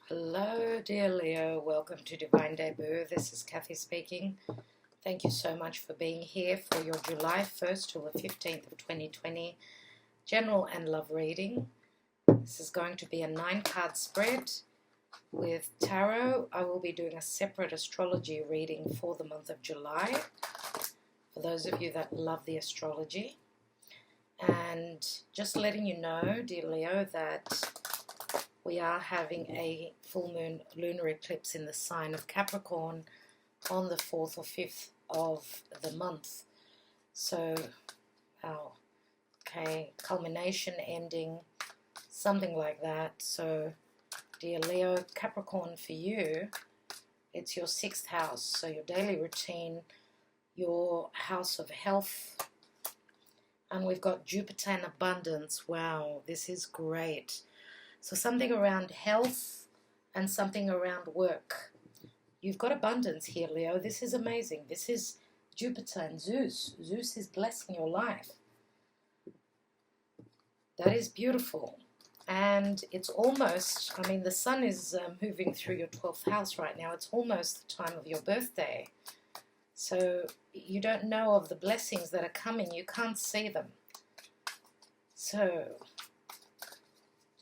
Hello, dear Leo. Welcome to Divine Debut. This is Kathy speaking. Thank you so much for being here for your July 1st till the 15th of 2020 general and love reading. This is going to be a 9-card spread with tarot. I will be doing a separate astrology reading for the month of July for those of you that love the astrology. And just letting you know, dear Leo, that we are having a full moon lunar eclipse in the sign of Capricorn on the 4th or 5th of the month. So, wow, okay, culmination, ending, something like that. So, dear Leo, Capricorn for you, it's your 6th house. So your daily routine, your house of health, and we've got Jupiter and abundance. Wow, this is great. So something around health and something around work. You've got abundance here, Leo. This is amazing. This is Jupiter and Zeus. Zeus is blessing your life. That is beautiful. And it's almost, I mean, the sun is moving through your 12th house right now. It's almost the time of your birthday. So you don't know of the blessings that are coming. You can't see them. So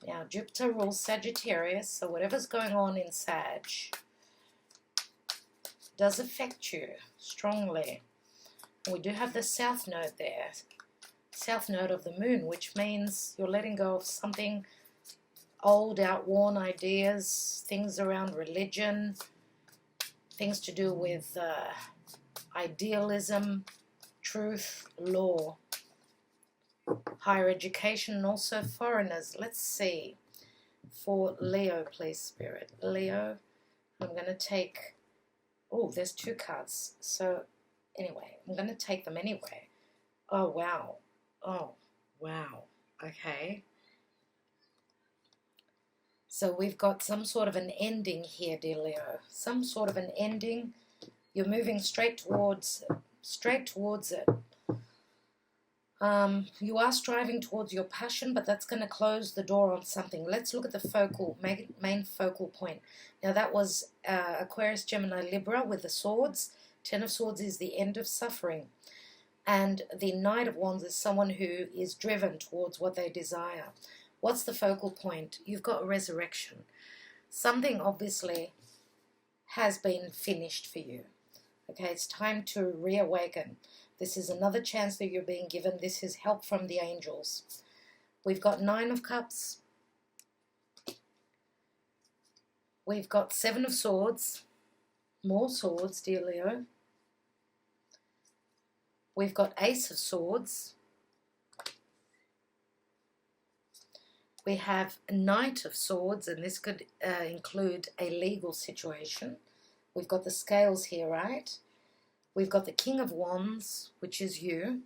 now, Jupiter rules Sagittarius, so whatever's going on in Sag does affect you strongly. We do have the South Node there, South Node of the Moon, which means you're letting go of something old, outworn ideas, things around religion, things to do with idealism, truth, law, higher education, and also foreigners. Let's see. For Leo, please, Spirit. Leo, I'm going to take... Oh, there's 2 cards. So, anyway, I'm going to take them anyway. Oh, wow. Oh, wow. Okay. So we've got some sort of an ending here, dear Leo. Some sort of an ending. You're moving straight towards it. You are striving towards your passion, but that's going to close the door on something. Let's look at the main focal point. Now that was Aquarius, Gemini, Libra with the swords. 10 of Swords is the end of suffering. And the Knight of Wands is someone who is driven towards what they desire. What's the focal point? You've got resurrection. Something obviously has been finished for you. Okay, it's time to reawaken. This is another chance that you're being given. This is help from the angels. We've got 9 of Cups. We've got 7 of Swords. More swords, dear Leo. We've got Ace of Swords. We have Knight of Swords, and this could include a legal situation. We've got the Scales here, right? We've got the King of Wands, which is you.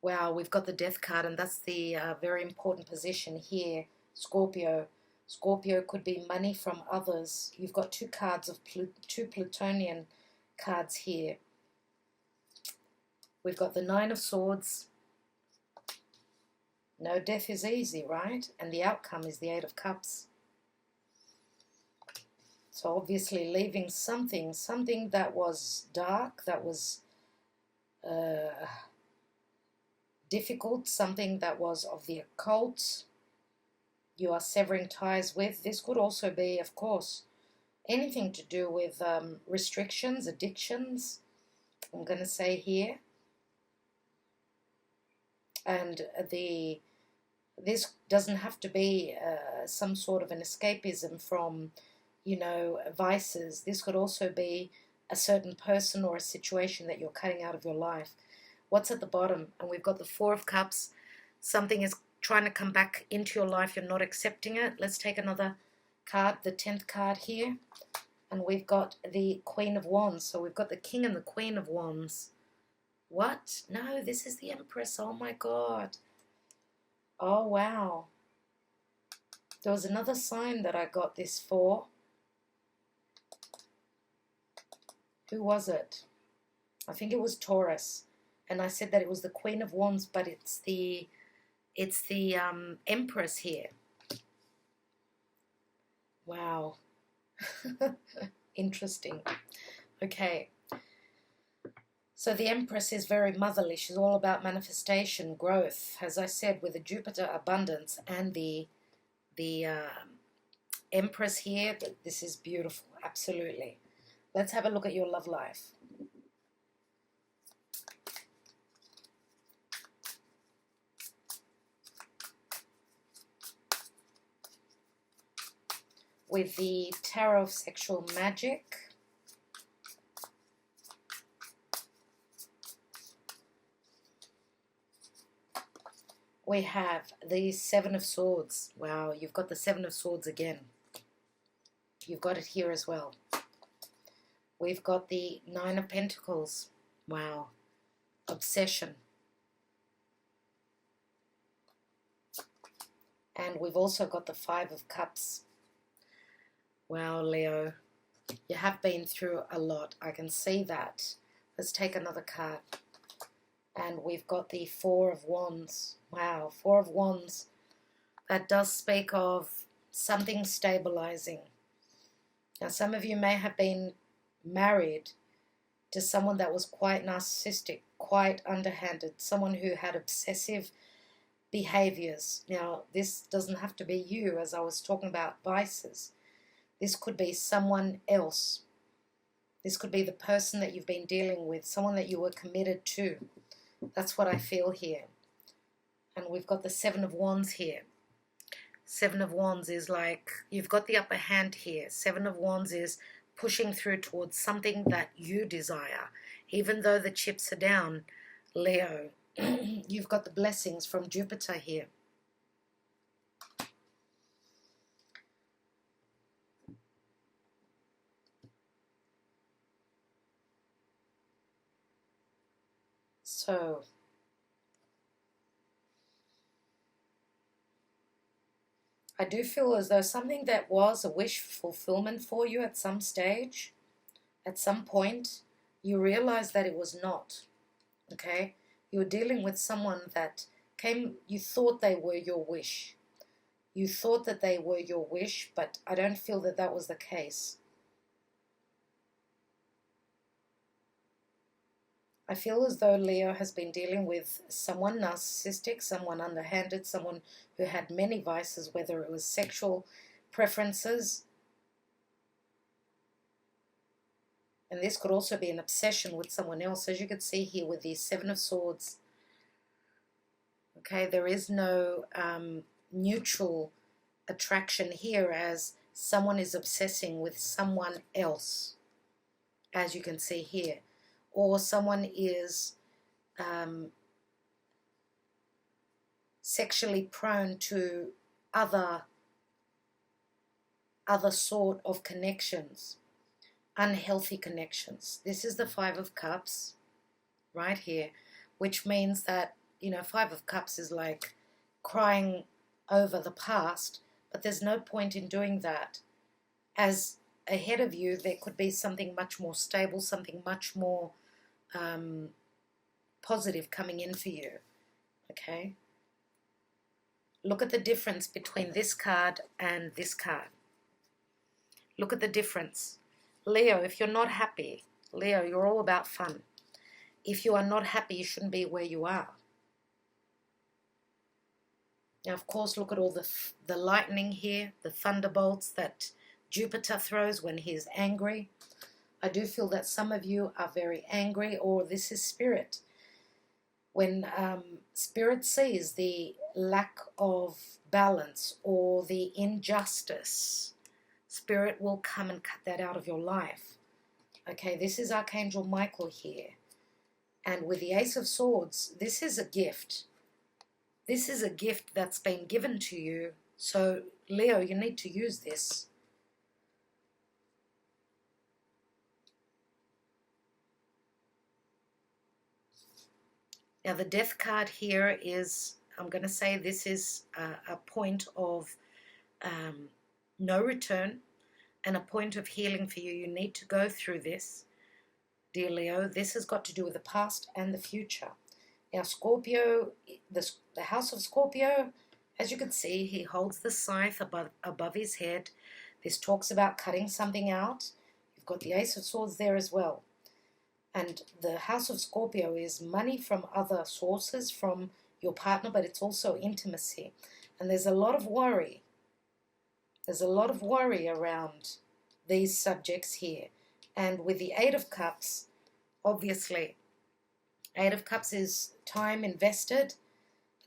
Wow, we've got the Death card, and that's the very important position here, Scorpio. Scorpio could be money from others. You've got 2 cards of 2 Plutonian cards here. We've got the 9 of Swords. No death is easy, right? And the outcome is the 8 of Cups. So obviously leaving something that was dark, that was difficult, something that was of the occult, you are severing ties with. This could also be, of course, anything to do with restrictions, addictions, I'm going to say here. And this doesn't have to be some sort of an escapism from, you know, vices. This could also be a certain person or a situation that you're cutting out of your life. What's at the bottom? And we've got the 4 of Cups. Something is trying to come back into your life. You're not accepting it. Let's take another card, the 10th card here. And we've got the Queen of Wands. So we've got the King and the Queen of Wands. What? No, this is the Empress. Oh my God. Oh, wow. There was another sign that I got this for. Who was it? I think it was Taurus. And I said that it was the Queen of Wands, but it's the Empress here. Wow. Interesting. Okay. So the Empress is very motherly. She's all about manifestation, growth. As I said, with the Jupiter, abundance, and the Empress here, this is beautiful. Absolutely. Let's have a look at your love life. With the Tarot of Sexual Magic, we have the Seven of Swords. Wow, you've got the Seven of Swords again. You've got it here as well. We've got the Nine of Pentacles. Wow, obsession. And we've also got the Five of Cups. Wow, Leo, you have been through a lot. I can see that. Let's take another card. And we've got the Four of Wands. Wow, Four of Wands. That does speak of something stabilizing. Now, some of you may have been married to someone that was quite narcissistic, quite underhanded, someone who had obsessive behaviors. Now, this doesn't have to be you, as I was talking about vices. This could be someone else. This could be the person that you've been dealing with, someone that you were committed to. That's what I feel here. And we've got the Seven of Wands here. Seven of Wands is like, you've got the upper hand here. Seven of Wands is pushing through towards something that you desire. Even though the chips are down, Leo, you've got the blessings from Jupiter here. So, I do feel as though something that was a wish fulfillment for you at some stage, at some point, you realize that it was not, okay? You were dealing with someone that you thought they were your wish. You thought that they were your wish, but I don't feel that that was the case. I feel as though Leo has been dealing with someone narcissistic, someone underhanded, someone who had many vices, whether it was sexual preferences. And this could also be an obsession with someone else, as you can see here with the Seven of Swords. Okay, there is no neutral attraction here, as someone is obsessing with someone else, as you can see here. Or someone is sexually prone to other sort of connections, unhealthy connections. This is the Five of Cups right here, which means that, you know, Five of Cups is like crying over the past, but there's no point in doing that, as ahead of you there could be something much more stable, something much more positive coming in for you. Okay, look at the difference between this card and this card. Look at the difference. Leo, if you're not happy, Leo, you're all about fun. If you are not happy, you shouldn't be where you are. Now, of course, look at all the lightning here, the thunderbolts that Jupiter throws when he's angry. I do feel that some of you are very angry, or this is spirit. When spirit sees the lack of balance or the injustice, spirit will come and cut that out of your life. Okay, this is Archangel Michael here. And with the Ace of Swords, this is a gift. This is a gift that's been given to you. So, Leo, you need to use this. Now, the Death card here is, I'm going to say this is a point of no return and a point of healing for you. You need to go through this, dear Leo. This has got to do with the past and the future. Now, Scorpio, the house of Scorpio, as you can see, he holds the scythe above his head. This talks about cutting something out. You've got the Ace of Swords there as well. And the House of Scorpio is money from other sources, from your partner, but it's also intimacy. And there's a lot of worry. There's a lot of worry around these subjects here. And with the Eight of Cups, obviously, Eight of Cups is time invested.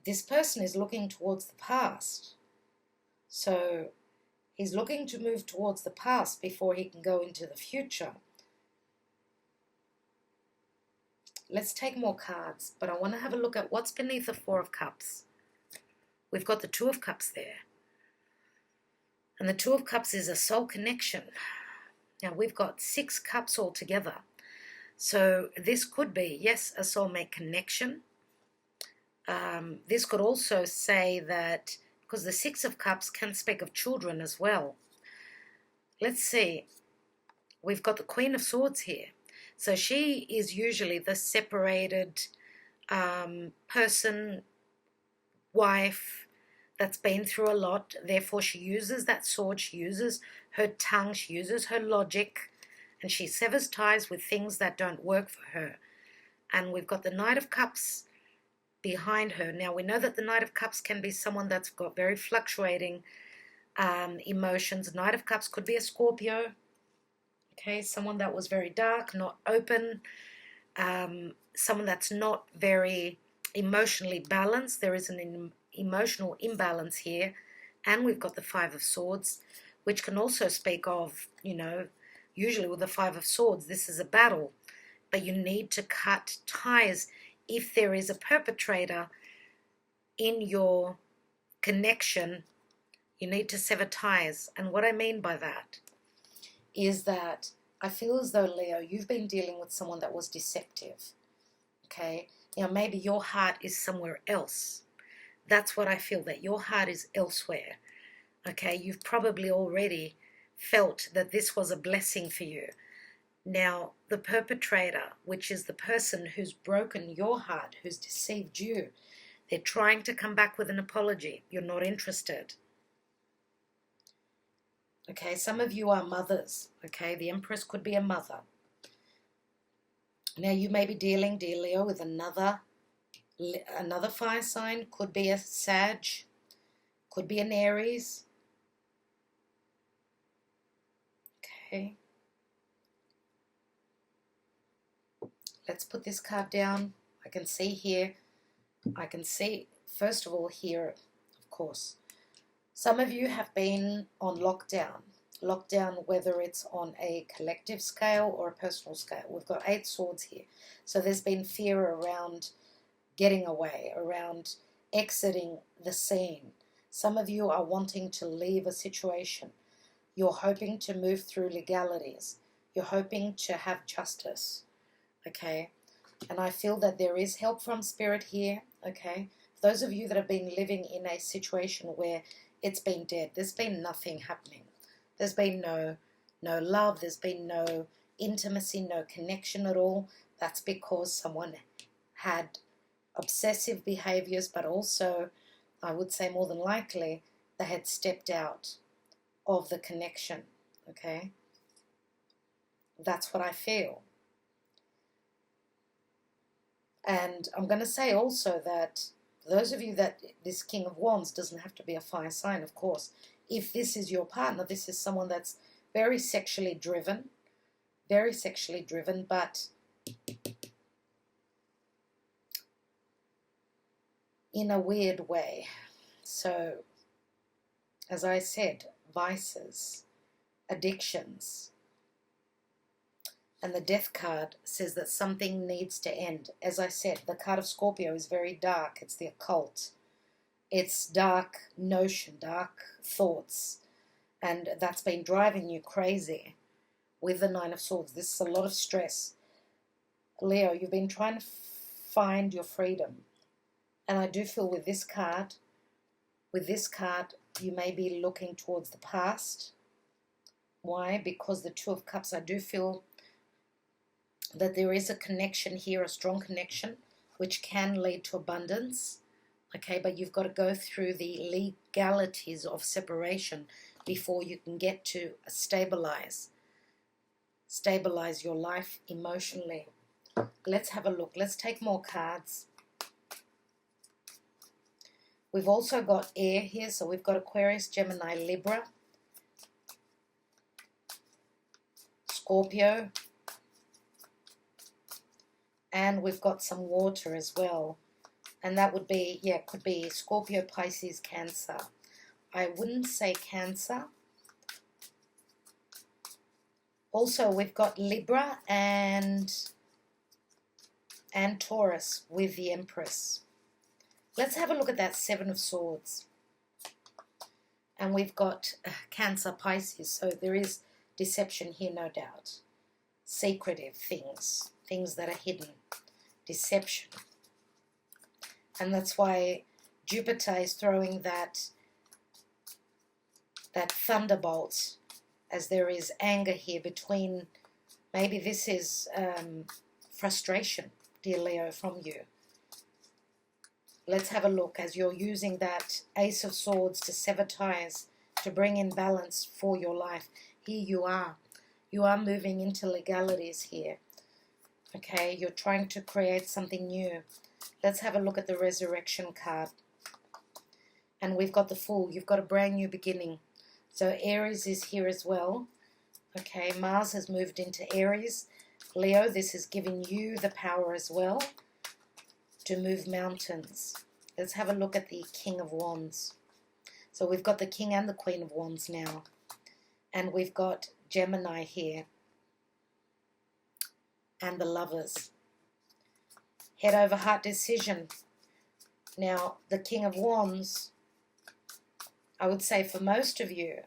This person is looking towards the past. So he's looking to move towards the past before he can go into the future. Let's take more cards, but I want to have a look at what's beneath the Four of Cups. We've got the Two of Cups there. And the Two of Cups is a soul connection. Now we've got 6 cups altogether. So this could be, yes, a soulmate connection. This could also say that, because the 6 of Cups can speak of children as well. Let's see. We've got the Queen of Swords here. So she is usually the separated person, wife, that's been through a lot. Therefore, she uses that sword, she uses her tongue, she uses her logic, and she severs ties with things that don't work for her. And we've got the Knight of Cups behind her. Now, we know that the Knight of Cups can be someone that's got very fluctuating emotions. Knight of Cups could be a Scorpio. Okay, someone that was very dark, not open, someone that's not very emotionally balanced. There is an emotional imbalance here. And we've got the Five of Swords, which can also speak of, you know, usually with the Five of Swords, this is a battle. But you need to cut ties if there is a perpetrator in your connection. You need to sever ties. And what I mean by that is that I feel as though, Leo, you've been dealing with someone that was deceptive, okay? Now, maybe your heart is somewhere else. That's what I feel, that your heart is elsewhere, okay? You've probably already felt that this was a blessing for you. Now, the perpetrator, which is the person who's broken your heart, who's deceived you, they're trying to come back with an apology. You're not interested. Okay, some of you are mothers, okay? The Empress could be a mother. Now, you may be dealing, dear Leo, with another fire sign. Could be a Sag, could be an Aries. Okay. Let's put this card down. I can see here, I can see, first of all, here, of course, some of you have been on lockdown. Lockdown, whether it's on a collective scale or a personal scale. We've got 8 swords here. So there's been fear around getting away, around exiting the scene. Some of you are wanting to leave a situation. You're hoping to move through legalities. You're hoping to have justice. Okay? And I feel that there is help from Spirit here. Okay? Those of you that have been living in a situation where it's been dead, there's been nothing happening. There's been no love, there's been no intimacy, no connection at all. That's because someone had obsessive behaviors, but also, I would say more than likely, they had stepped out of the connection, okay? That's what I feel. And I'm going to say also that those of you that this King of Wands doesn't have to be a fire sign, of course. If this is your partner, this is someone that's very sexually driven, but in a weird way. So, as I said, vices, addictions. And the Death card says that something needs to end. As I said, the card of Scorpio is very dark. It's the occult. It's dark notion, dark thoughts. And that's been driving you crazy with the Nine of Swords. This is a lot of stress. Leo, you've been trying to find your freedom. And I do feel with this card, you may be looking towards the past. Why? Because the Two of Cups, I do feel that there is a connection here, a strong connection, which can lead to abundance, okay? But you've got to go through the legalities of separation before you can get to stabilize your life emotionally. Let's have a look. Let's take more cards. We've also got air here, so we've got Aquarius, Gemini, Libra, Scorpio, and we've got some water as well. And that would be, yeah, could be Scorpio, Pisces, Cancer. I wouldn't say Cancer. Also, we've got Libra and Taurus with the Empress. Let's have a look at that Seven of Swords. And we've got Cancer, Pisces, so there is deception here, no doubt. Secretive things, things that are hidden, deception. And that's why Jupiter is throwing that thunderbolt, as there is anger here between, maybe this is frustration, dear Leo, from you. Let's have a look as you're using that Ace of Swords to sever ties, to bring in balance for your life. Here you are. You are moving into legalities here. Okay, you're trying to create something new. Let's have a look at the Resurrection card. And we've got the Fool. You've got a brand new beginning. So Aries is here as well. Okay, Mars has moved into Aries. Leo, this is giving you the power as well to move mountains. Let's have a look at the King of Wands. So we've got the King and the Queen of Wands now. And we've got Gemini here. And the Lovers. Head over heart decision. Now, the King of Wands, I would say for most of you,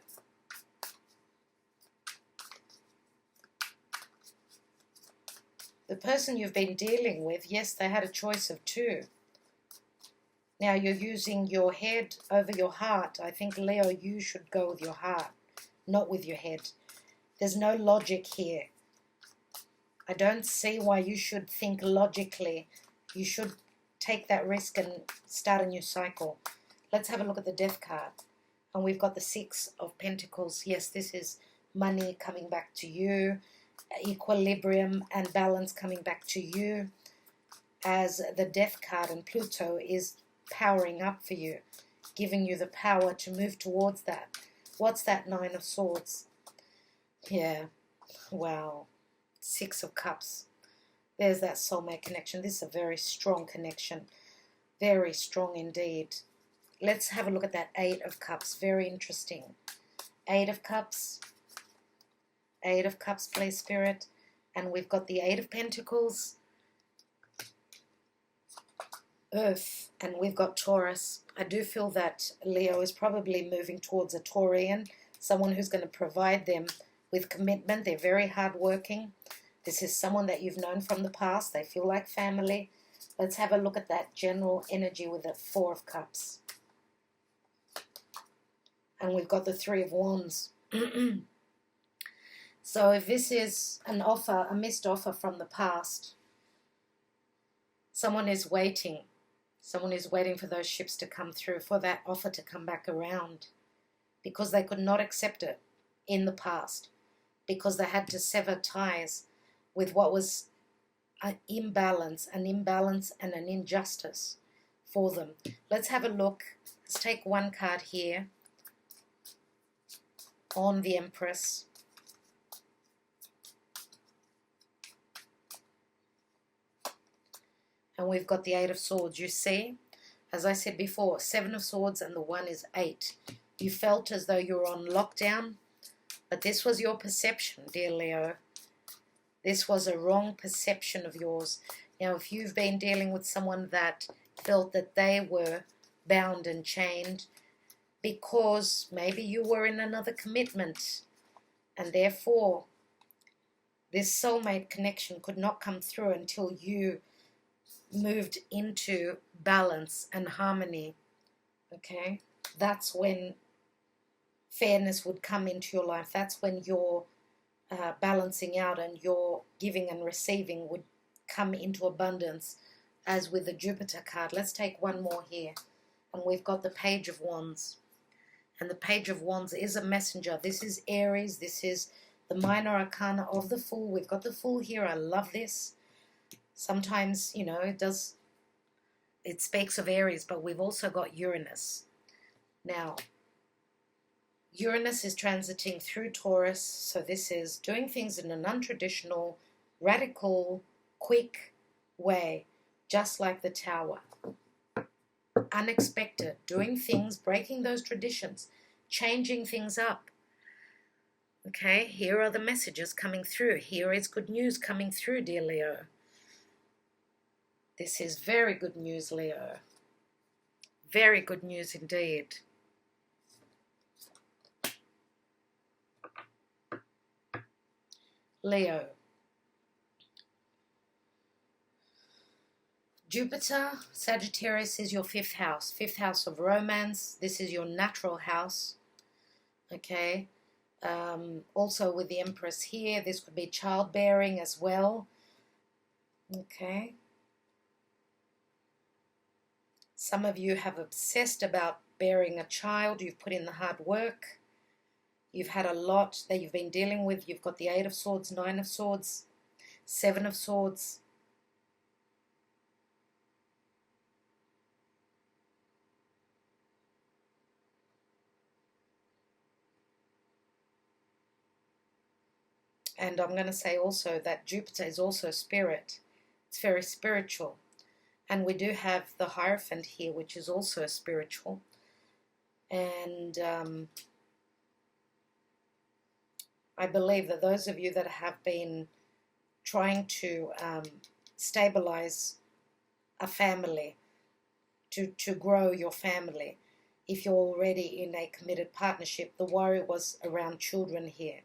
the person you've been dealing with, yes, they had a choice of two. Now you're using your head over your heart. I think, Leo, you should go with your heart, not with your head. There's no logic here. I don't see why you should think logically. You should take that risk and start a new cycle. Let's have a look at the Death card. And we've got the Six of Pentacles. Yes, this is money coming back to you, equilibrium and balance coming back to you, as the Death card and Pluto is powering up for you, giving you the power to move towards that. What's that Nine of Swords? Yeah, wow. Six of Cups. There's that soulmate connection. This is a very strong connection. Very strong indeed. Let's have a look at that Eight of Cups. Very interesting. Eight of Cups. Eight of Cups, please, Spirit. And we've got the Eight of Pentacles. Earth. And we've got Taurus. I do feel that Leo is probably moving towards a Taurian. Someone who's going to provide them with commitment. They're very hardworking. This is someone that you've known from the past. They feel like family. Let's have a look at that general energy with the Four of Cups. And we've got the Three of Wands. So if this is an offer, a missed offer from the past, someone is waiting. Someone is waiting for those ships to come through, for that offer to come back around, because they could not accept it in the past, because they had to sever ties with what was an imbalance and an injustice for them. Let's have a look. Let's take one card here on the Empress. And we've got the Eight of Swords. You see, as I said before, Seven of Swords and the one is Eight. You felt as though you were on lockdown, but this was your perception, dear Leo. This was a wrong perception of yours. Now, if you've been dealing with someone that felt that they were bound and chained because maybe you were in another commitment, and therefore this soulmate connection could not come through until you moved into balance and harmony, okay? That's when fairness would come into your life. That's when your balancing out and your giving and receiving would come into abundance, as with the Jupiter card. Let's take one more here. And we've got the Page of Wands. And the Page of Wands is a messenger. This is Aries. This is the minor arcana of the Fool. We've got the Fool here. I love this. Sometimes, you know, it speaks of Aries, but we've also got Uranus. Now, Uranus is transiting through Taurus, so this is doing things in a non-traditional, radical, quick way, just like the Tower. Unexpected, doing things, breaking those traditions, changing things up. Okay, here are the messages coming through. Here is good news coming through, dear Leo. This is very good news, Leo. Very good news indeed. Leo. Jupiter, Sagittarius is your fifth house of romance. This is your natural house. Okay. Also with the Empress here, this could be childbearing as well. Okay. Some of you have obsessed about bearing a child. You've put in the hard work. You've had a lot that you've been dealing with. You've got the 8 of Swords, 9 of Swords, 7 of Swords. And I'm going to say also that Jupiter is also spirit. It's very spiritual. And we do have the Hierophant here, which is also spiritual. And I believe that those of you that have been trying to stabilize a family, to grow your family, if you're already in a committed partnership, the worry was around children here.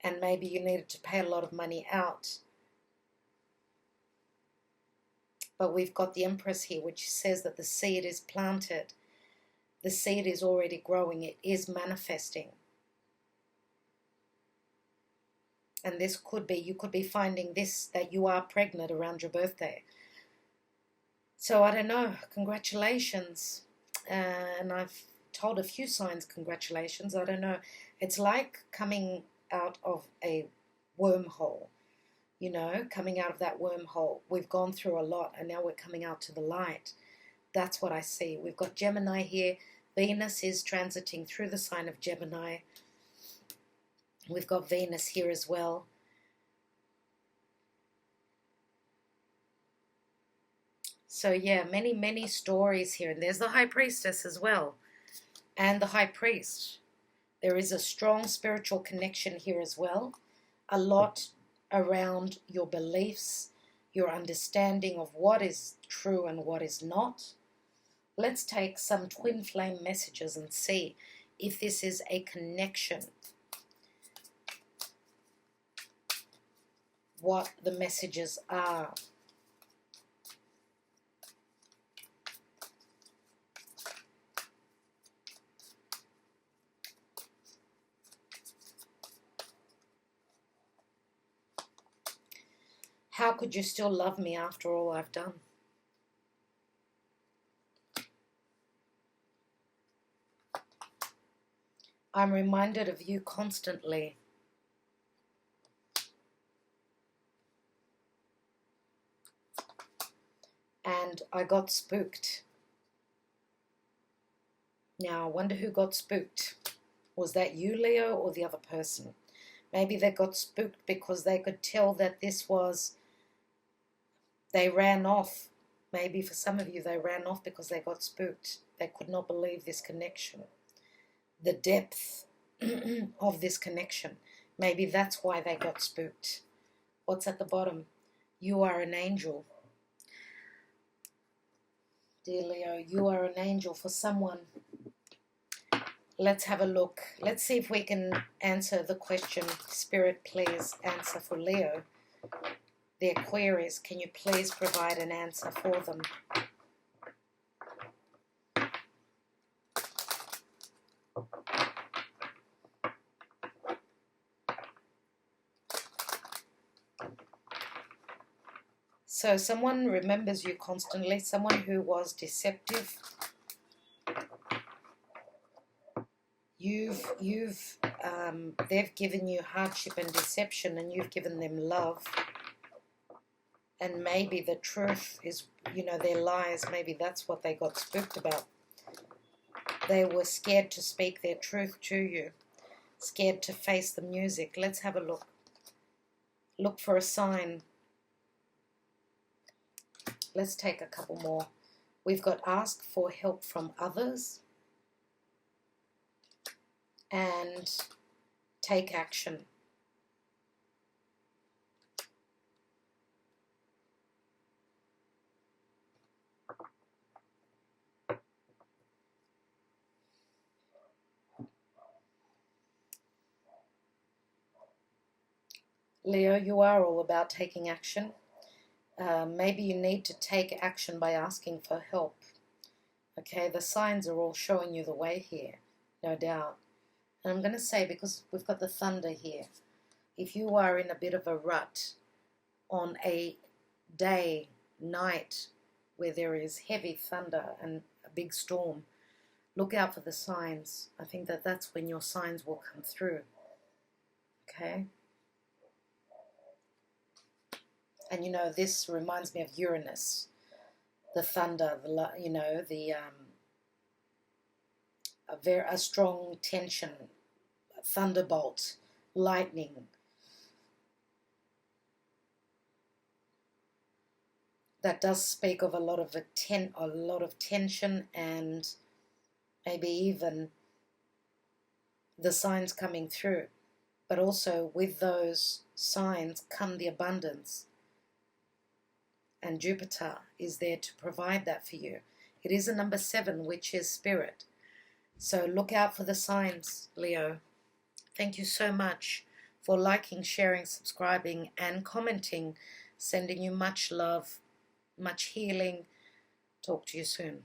And maybe you needed to pay a lot of money out. But we've got the Empress here, which says that the seed is planted. The seed is already growing. It is manifesting. And this could be, you could be finding this, that you are pregnant around your birthday. So I don't know, congratulations. And I've told a few signs congratulations. I don't know. It's like coming out of a wormhole, you know, coming out of that wormhole. We've gone through a lot and now we're coming out to the light. That's what I see. We've got Gemini here. Venus is transiting through the sign of Gemini. We've got Venus here as well. So yeah, many, many stories here. And there's the High Priestess as well. And the High Priest. There is a strong spiritual connection here as well. A lot around your beliefs, your understanding of what is true and what is not. Let's take some twin flame messages and see if this is a connection. What the messages are. How could you still love me after all I've done? I'm reminded of you constantly. And I got spooked. Now, I wonder who got spooked. Was that you, Leo, or the other person? Maybe they got spooked because they could tell that this was... They ran off. Maybe for some of you, they ran off because they got spooked. They could not believe this connection. The depth of this connection. Maybe that's why they got spooked. What's at the bottom? You are an angel. Dear Leo, you are an angel for someone. Let's have a look. Let's see if we can answer the question. Spirit, please answer for Leo. Their queries, can you please provide an answer for them? So someone remembers you constantly, someone who was deceptive. they've given you hardship and deception, and you've given them love. And maybe the truth is, you know, their lies, maybe that's what they got spooked about. They were scared to speak their truth to you, scared to face the music. Let's have a look. Look for a sign. Let's take a couple more. We've got ask for help from others and take action. Leo, you are all about taking action. Maybe you need to take action by asking for help. Okay, the signs are all showing you the way here, no doubt. And I'm going to say, because we've got the thunder here, if you are in a bit of a rut on a day, night, where there is heavy thunder and a big storm, look out for the signs. I think that that's when your signs will come through. Okay? And you know, this reminds me of Uranus, the thunder, you know, a strong tension, thunderbolt, lightning. That does speak of a lot of tension, and maybe even the signs coming through. But also with those signs come the abundance. And Jupiter is there to provide that for you. It is a number 7, which is spirit. So look out for the signs, Leo. Thank you so much for liking, sharing, subscribing, and commenting. Sending you much love, much healing. Talk to you soon.